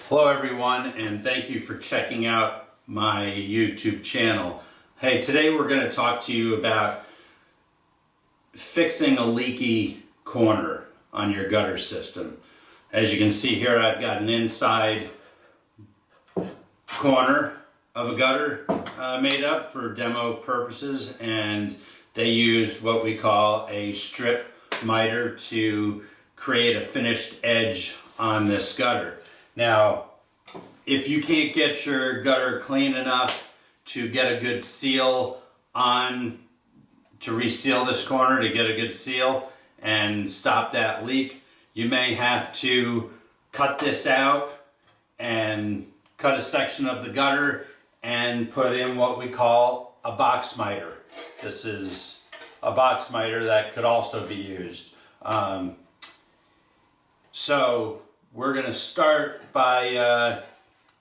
Hello everyone, and thank you for checking out my YouTube channel. Hey, today we're going to talk to you about fixing a leaky corner on your gutter system. As you can see here, I've got an inside corner of a gutter made up for demo purposes, and they use what we call a strip miter to create a finished edge on this gutter. Now, if you can't get your gutter clean enough to get a good seal on, to reseal this corner, to get a good seal and stop that leak, you may have to cut this out and cut a section of the gutter and put in what we call a box miter. This is a box miter that could also be used. So we're going to start by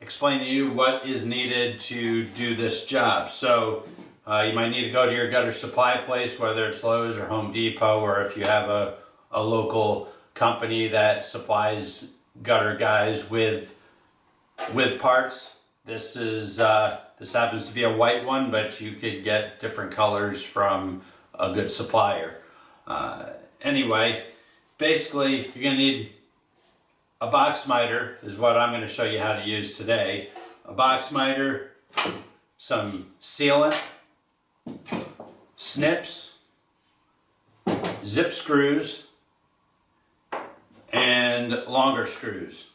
explaining to you what is needed to do this job. So you might need to go to your gutter supply place, whether it's Lowe's or Home Depot, or if you have a local company that supplies gutter guys with parts. This happens to be a white one, but you could get different colors from a good supplier. Anyway, basically you're going to need a box miter, is what I'm going to show you how to use today. A box miter, some sealant, snips, zip screws, and longer screws.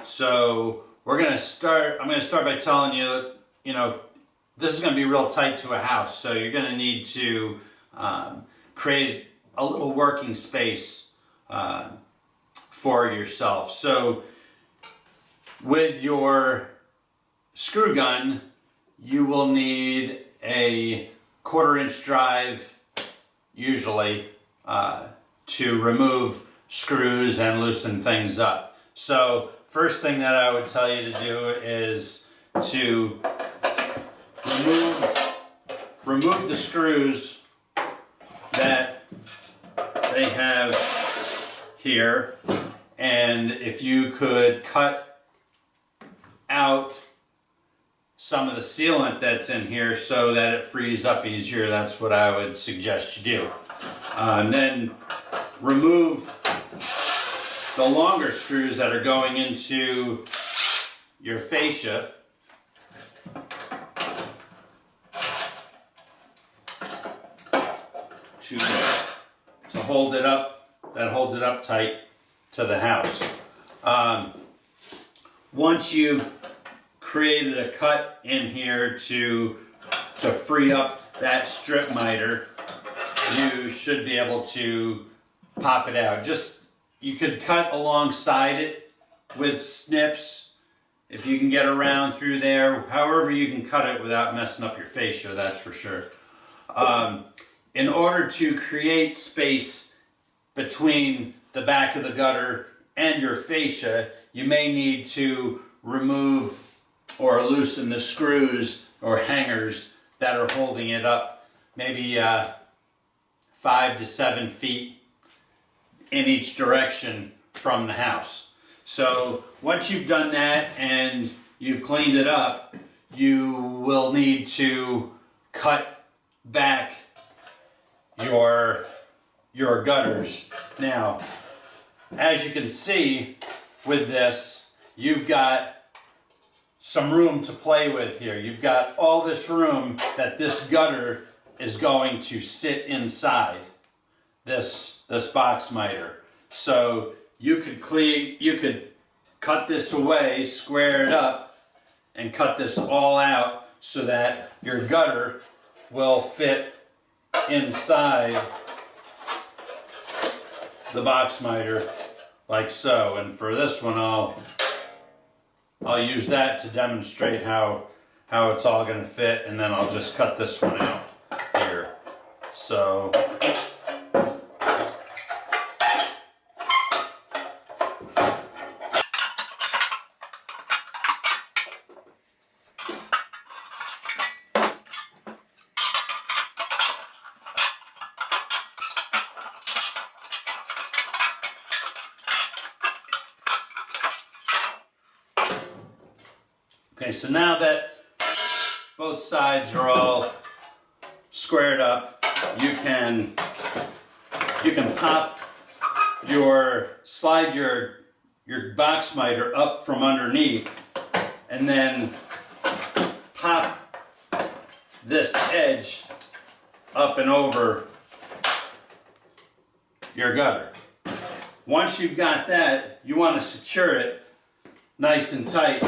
So I'm going to start by telling you, this is going to be real tight to a house, so you're going to need to create a little working space for yourself. So with your screw gun, you will need a 1/4 inch drive, usually, to remove screws and loosen things up. So first thing that I would tell you to do is to remove the screws that they have here, and if you could cut out some of the sealant that's in here so that it frees up easier, that's what I would suggest you do. And then remove the longer screws that are going into your fascia. To hold it up, that holds it up tight to the house. Once you've created a cut in here to free up that strip miter, you should be able to pop it out. You could cut alongside it with snips if you can get around through there. However you can cut it without messing up your fascia, that's for sure. In order to create space between the back of the gutter and your fascia, you may need to remove or loosen the screws or hangers that are holding it up, maybe 5 to 7 feet in each direction from the house. So once you've done that and you've cleaned it up, you will need to cut back your gutters. Now, as you can see with this, you've got some room to play with here. You've got all this room that this gutter is going to sit inside this box miter. So you could cut this away, square it up, and cut this all out so that your gutter will fit inside the box miter like so. And for this one, I'll use that to demonstrate how it's all going to fit, and then I'll just cut this one out here. So Okay, so now that both sides are all squared up, you can slide your box miter up from underneath and then pop this edge up and over your gutter. Once you've got that, you want to secure it nice and tight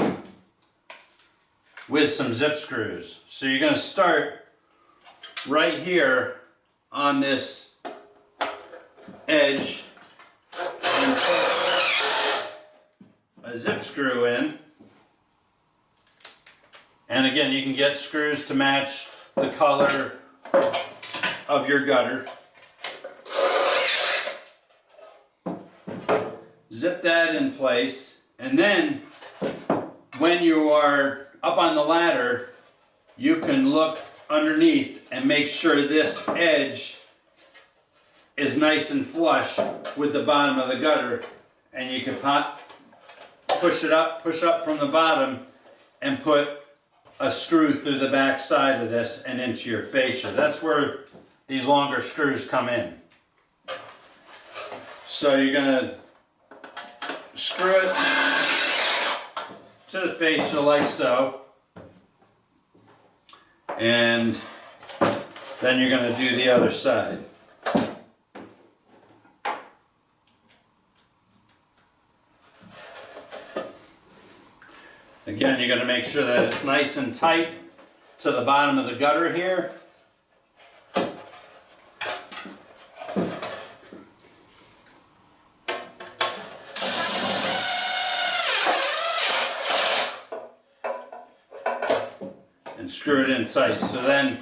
with some zip screws. So you're going to start right here on this edge and put a zip screw in. And again, you can get screws to match the color of your gutter. Zip that in place, and then when you are up on the ladder, you can look underneath and make sure this edge is nice and flush with the bottom of the gutter, and you can push up from the bottom and put a screw through the back side of this and into your fascia. That's where these longer screws come in. So you're going to screw it to the fascia like so, and then you're going to do the other side. Again, you're going to make sure that it's nice and tight to the bottom of the gutter here. And screw it in tight. So then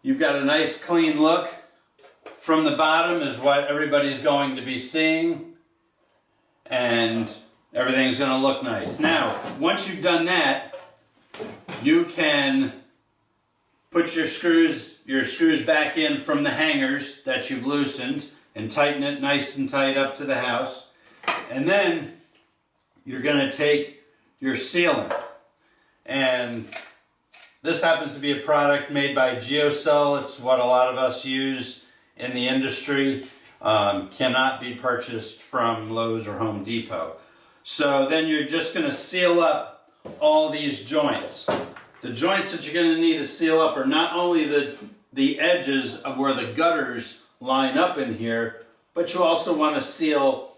you've got a nice clean look. From the bottom is what everybody's going to be seeing, and everything's going to look nice. Now, once you've done that, you can put your screws back in from the hangers that you've loosened and tighten it nice and tight up to the house. And then you're going to take your sealant. And this happens to be a product made by GeoCell. It's what a lot of us use in the industry. Cannot be purchased from Lowe's or Home Depot. So then you're just going to seal up all these joints. The joints that you're going to need to seal up are not only the edges of where the gutters line up in here, but you also want to seal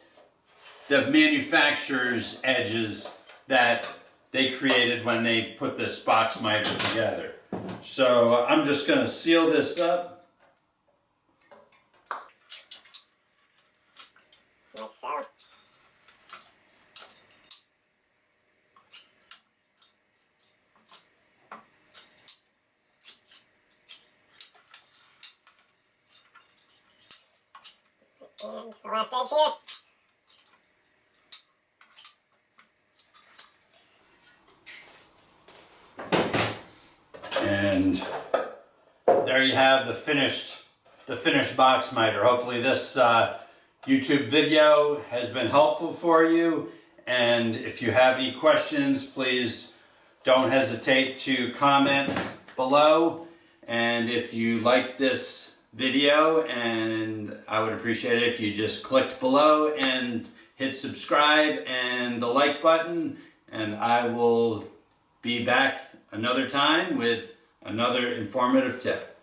the manufacturer's edges that they created when they put this box miter together. So I'm just going to seal this up. Like so. And the last edge here. And there you have the finished box miter. Hopefully this YouTube video has been helpful for you, and if you have any questions, please don't hesitate to comment below. And if you like this video, and I would appreciate it if you just clicked below and hit subscribe and the like button, and I will be back another time with another informative tip.